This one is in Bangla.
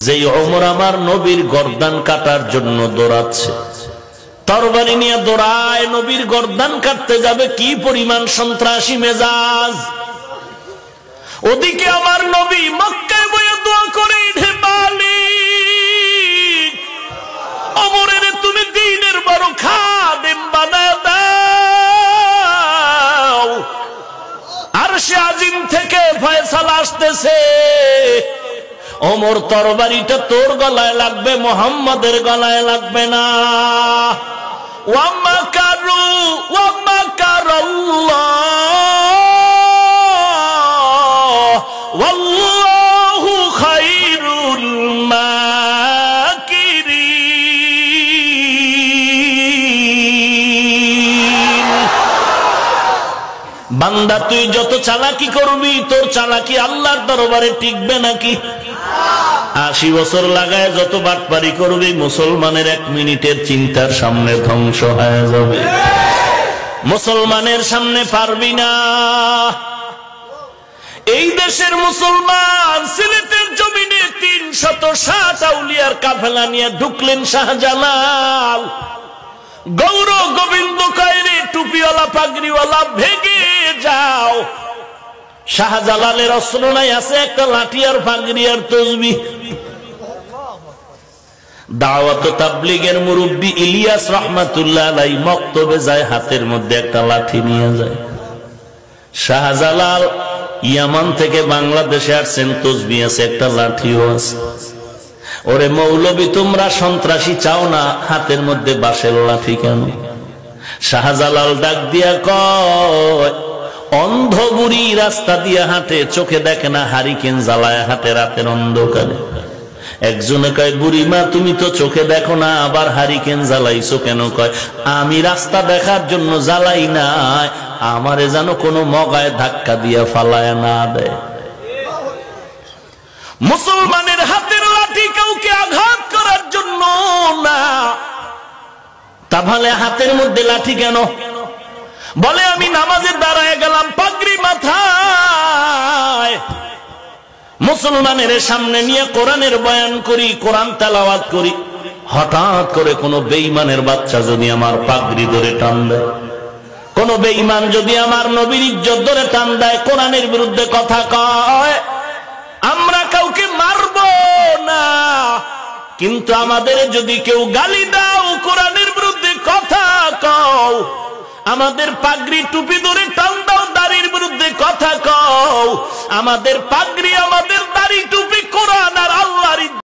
যে ওমর আমার নবীর গর্দান কাটার জন্য দৌড়াচ্ছে, তরবারি নিয়ে দৌড়ায়, নবীর গর্দান কাটতে যাবে, কি পরিমাণ সন্ত্রাসী মেজাজ। ওদিকে আমার নবী মক্কায় বসে দোয়া করে, হে মালিক, ওমরের তুমি দ্বীনের বড় খাদেম বানায় দাও। আরশে আজিম থেকে ফয়সালা আসতেছে, ওমর তরবারিটা তোর গলায় লাগবে, মুহাম্মাদের গলায় লাগবে না। ওয়ামাকারু ওয়ামাকারাল্লাহ ওয়াল্লাহু খায়রুল মাকিরিন। বান্দা তুই যত চালাকি করবি, তোর চালাকি আল্লাহর দরবারে টিকবে নাকি? 80 বছর লাগায় যত বাটপারি করবি, মুসলমানের 1 মিনিটের চিন্তার সামনে ধ্বংস হয়ে যাবে। মুসলমানের সামনে পারবি না। এই দেশের মুসলমান সিলেটের জমিনে 360 আউলিয়ার কাফেলা নিয়ে ঢুকলেন শাহজালাল। গৌর গোবিন্দ কয়রে টুপিওয়ালা পাগড়িওয়ালা, ভেগে যাও। শাহজালালের অস্ত্র নাই, আছে একটা লাঠি আর পাগড়ি আর তসবিহ। দাওয়াত ও তাবলীগের মুরব্বী ইলিয়াস রহমাতুল্লাহ আলাইহি মক্তবে যায়, হাতের মধ্যে একটা লাঠি নিয়ে যায়। শাহজালাল ইয়ামান থেকে বাংলাদেশে আসছেন, তসবিহ আছে, একটা লাঠিও আছে। ওরে মৌলবী, তোমরা সন্ত্রাসী চাও না, হাতের মধ্যে বাঁশের লাঠি কেন? শাহজালাল ডাক দিয়া কয়, অন্ধ বুড়ি রাস্তা দিয়ে হাঁটে, চোখে দেখে না, হারিকেন জ্বালায় হাঁটে রাতের অন্ধকারে। একজনে কয়, বুড়িমা তুমি তো চোখে দেখো না, আবার হারিকেন জ্বালাইছো কেন? কয়, আমি রাস্তা দেখার জন্য জ্বালাই না, আমারে যেন কোনো মগায় ধাক্কা দিয়া ফালায় না দেয়। মুসলমানের হাতের লাঠি কাউকে আঘাত করার জন্য না, তাহলে হাতের মধ্যে লাঠি কেন? বলে, আমি নামাজের দাঁড়ায় গেলাম, পাগড়ি মাথায়, মুসলমানের সামনে নিয়ে কোরআনের বয়ান করি, কোরআন তেলাওয়াত করি। হঠাৎ করে কোন বেঈমানের বাচ্চা যদি আমার পাগড়ি ধরে টান দেয়, কোন বেঈমান যদি আমার নবীর ইজ্জত ধরে টান দেয়, কোরআনের বিরুদ্ধে কথা কয়, আমরা কাউকে মারব না, কিন্তু আমাদের যদি কেউ গালি দাও, কোরআনের বিরুদ্ধে কথা কও, আমাদের পাগড়ি টুপি ধরে টান দাও, দাড়ির বিরুদ্ধে কথা কও, আমাদের পাগড়ি, আমাদের দাড়ি, টুপি, কোরআন আর আল্লাহর